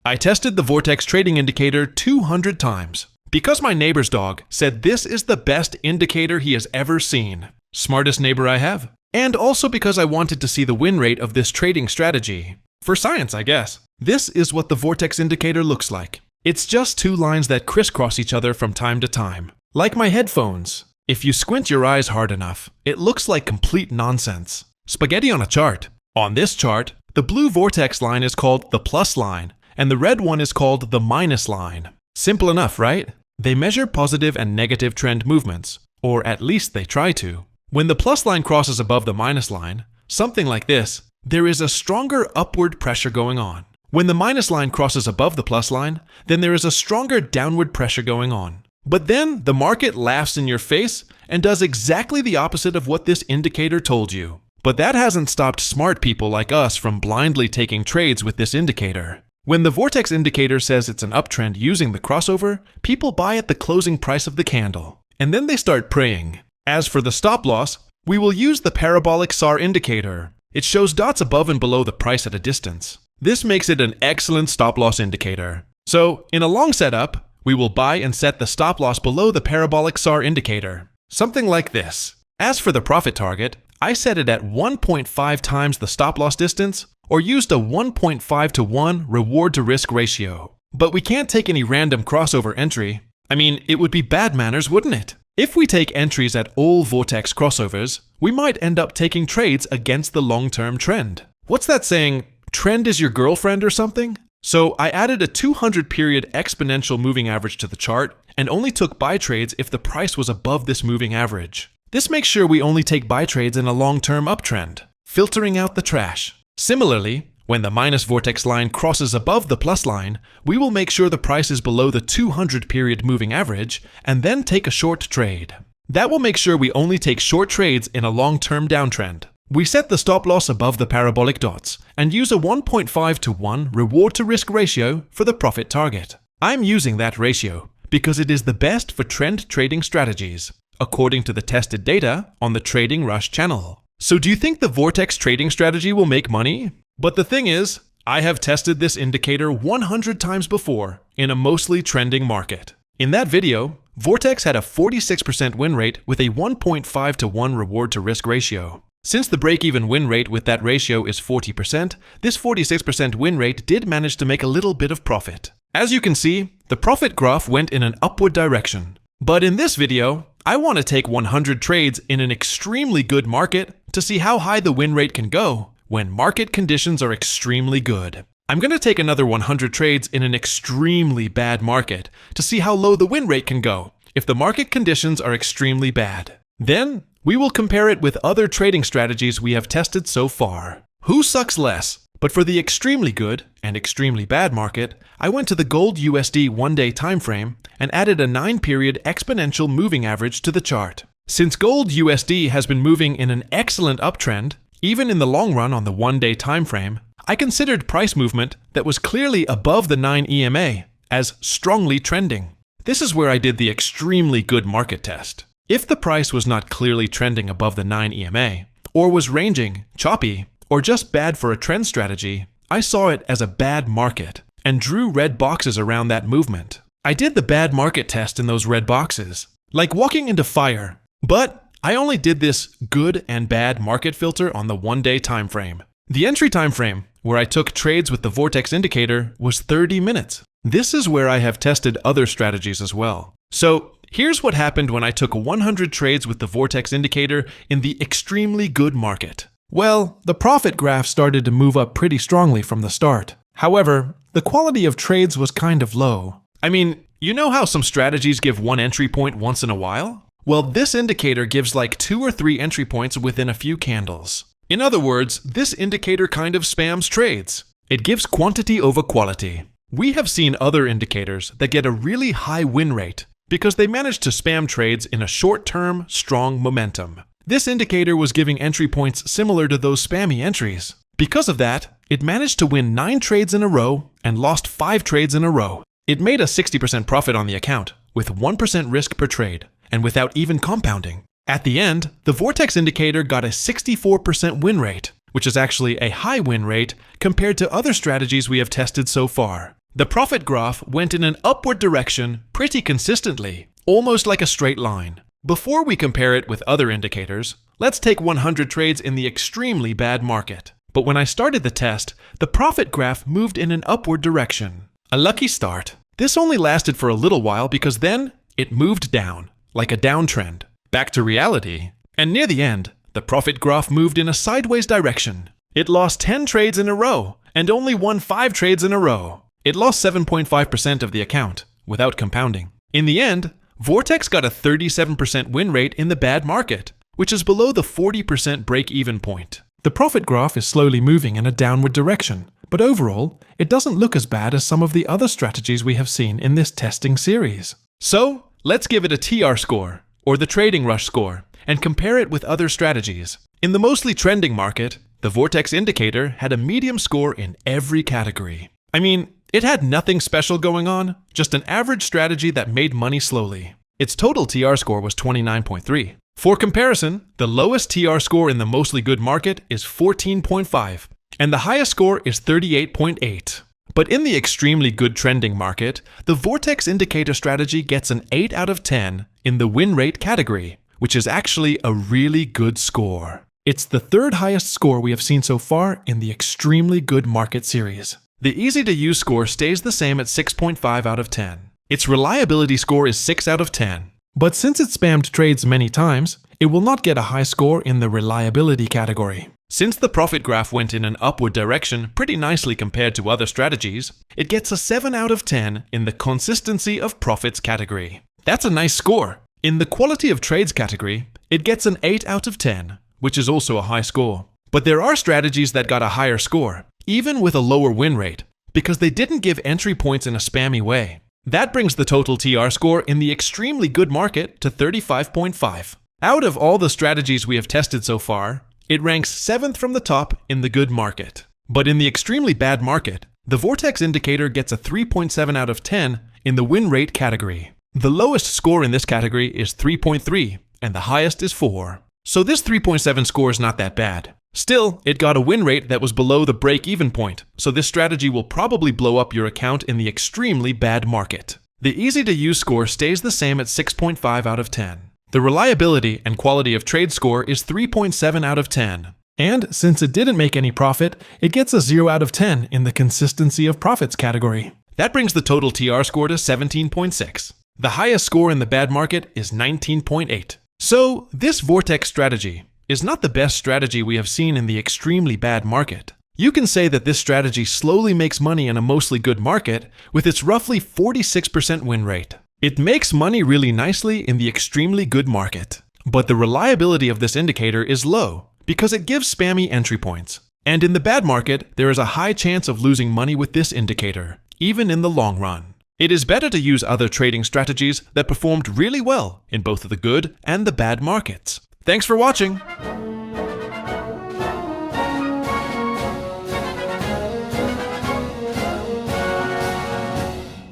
I tested the Vortex trading indicator 200 times because my neighbor's dog said this is the best indicator he has ever seen. Smartest neighbor I have. And also because I wanted to see the win rate of this trading strategy. For science, I guess. This is what the Vortex indicator looks like. It's just two lines that crisscross each other from time to time. Like my headphones. If you squint your eyes hard enough, it looks like complete nonsense. Spaghetti on a chart. On this chart, the blue vortex line is called the plus line, and the red one is called the minus line. Simple enough, right? They measure positive and negative trend movements, or at least they try to. When the plus line crosses above the minus line, something like this, there is a stronger upward pressure going on. When the minus line crosses above the plus line, then there is a stronger downward pressure going on. But then the market laughs in your face and does exactly the opposite of what this indicator told you. But that hasn't stopped smart people like us from blindly taking trades with this indicator. When the Vortex indicator says it's an uptrend using the crossover, people buy at the closing price of the candle. And then they start praying. As for the stop loss, we will use the parabolic SAR indicator. It shows dots above and below the price at a distance. This makes it an excellent stop loss indicator. So, in a long setup, we will buy and set the stop loss below the parabolic SAR indicator. Something like this. As for the profit target, I set it at 1.5 times the stop loss distance, or used a 1.5 to 1 reward to risk ratio. But we can't take any random crossover entry. I mean, it would be bad manners, wouldn't it? If we take entries at all Vortex crossovers, we might end up taking trades against the long-term trend. What's that saying? Trend is your girlfriend or something? So I added a 200-period exponential moving average to the chart and only took buy trades if the price was above this moving average. This makes sure we only take buy trades in a long-term uptrend, filtering out the trash. Similarly, when the minus vortex line crosses above the plus line, we will make sure the price is below the 200-period moving average and then take a short trade. That will make sure we only take short trades in a long-term downtrend. We set the stop loss above the parabolic dots and use a 1.5 to 1 reward to risk ratio for the profit target. I'm using that ratio because it is the best for trend trading strategies, according to the tested data on the Trading Rush channel. So do you think the Vortex trading strategy will make money? But the thing is, I have tested this indicator 100 times before in a mostly trending market. In that video, Vortex had a 46% win rate with a 1.5 to 1 reward to risk ratio. Since the break-even win rate with that ratio is 40%, this 46% win rate did manage to make a little bit of profit. As you can see, the profit graph went in an upward direction. But in this video, I want to take 100 trades in an extremely good market to see how high the win rate can go when market conditions are extremely good. I'm going to take another 100 trades in an extremely bad market to see how low the win rate can go if the market conditions are extremely bad. Then, we will compare it with other trading strategies we have tested so far. Who sucks less? But for the extremely good and extremely bad market, I went to the gold USD one-day time frame and added a 9-period exponential moving average to the chart. Since gold USD has been moving in an excellent uptrend, even in the long run on the one-day time frame, I considered price movement that was clearly above the 9 EMA as strongly trending. This is where I did the extremely good market test. If the price was not clearly trending above the 9 EMA, or was ranging, choppy, or just bad for a trend strategy, I saw it as a bad market and drew red boxes around that movement. I did the bad market test in those red boxes, like walking into fire. But I only did this good and bad market filter on the one-day time frame. The entry time frame, where I took trades with the Vortex indicator, was 30 minutes. This is where I have tested other strategies as well. So here's what happened when I took 100 trades with the Vortex indicator in the extremely good market. Well, the profit graph started to move up pretty strongly from the start. However, the quality of trades was kind of low. I mean, you know how some strategies give one entry point once in a while? Well, this indicator gives like 2 or 3 entry points within a few candles. In other words, this indicator kind of spams trades. It gives quantity over quality. We have seen other indicators that get a really high win rate because they manage to spam trades in a short-term, strong momentum. This indicator was giving entry points similar to those spammy entries. Because of that, it managed to win 9 trades in a row and lost 5 trades in a row. It made a 60% profit on the account, with 1% risk per trade, and without even compounding. At the end, the Vortex indicator got a 64% win rate, which is actually a high win rate compared to other strategies we have tested so far. The profit graph went in an upward direction pretty consistently, almost like a straight line. Before we compare it with other indicators, let's take 100 trades in the extremely bad market. But when I started the test, the profit graph moved in an upward direction. A lucky start. This only lasted for a little while because then it moved down, like a downtrend, back to reality. And near the end, the profit graph moved in a sideways direction. It lost 10 trades in a row and only won 5 trades in a row. It lost 7.5% of the account, without compounding. In the end, Vortex got a 37% win rate in the bad market, which is below the 40% break-even point. The profit graph is slowly moving in a downward direction, but overall, it doesn't look as bad as some of the other strategies we have seen in this testing series. So, let's give it a TR score, or the Trading Rush score, and compare it with other strategies. In the mostly trending market, the Vortex Indicator had a medium score in every category. I mean, it had nothing special going on, just an average strategy that made money slowly. Its total TR score was 29.3. For comparison, the lowest TR score in the mostly good market is 14.5, and the highest score is 38.8. But in the extremely good trending market, the Vortex Indicator strategy gets an 8 out of 10 in the win rate category, which is actually a really good score. It's the third highest score we have seen so far in the extremely good market series. The easy-to-use score stays the same at 6.5 out of 10. Its reliability score is 6 out of 10. But since it spammed trades many times, it will not get a high score in the reliability category. Since the profit graph went in an upward direction pretty nicely compared to other strategies, it gets a 7 out of 10 in the consistency of profits category. That's a nice score. In the quality of trades category, it gets an 8 out of 10, which is also a high score. But there are strategies that got a higher score, even with a lower win rate, because they didn't give entry points in a spammy way. That brings the total TR score in the extremely good market to 35.5. Out of all the strategies we have tested so far, it ranks 7th from the top in the good market. But in the extremely bad market, the Vortex Indicator gets a 3.7 out of 10 in the win rate category. The lowest score in this category is 3.3, and the highest is 4. So this 3.7 score is not that bad. Still, it got a win rate that was below the break-even point, so this strategy will probably blow up your account in the extremely bad market. The easy-to-use score stays the same at 6.5 out of 10. The reliability and quality of trade score is 3.7 out of 10. And since it didn't make any profit, it gets a 0 out of 10 in the consistency of profits category. That brings the total TR score to 17.6. The highest score in the bad market is 19.8. So, this Vortex strategy is not the best strategy we have seen in the extremely bad market. You can say that this strategy slowly makes money in a mostly good market with its roughly 46% win rate. It makes money really nicely in the extremely good market. But the reliability of this indicator is low because it gives spammy entry points. And in the bad market, there is a high chance of losing money with this indicator, even in the long run. It is better to use other trading strategies that performed really well in both the good and the bad markets. Thanks for watching!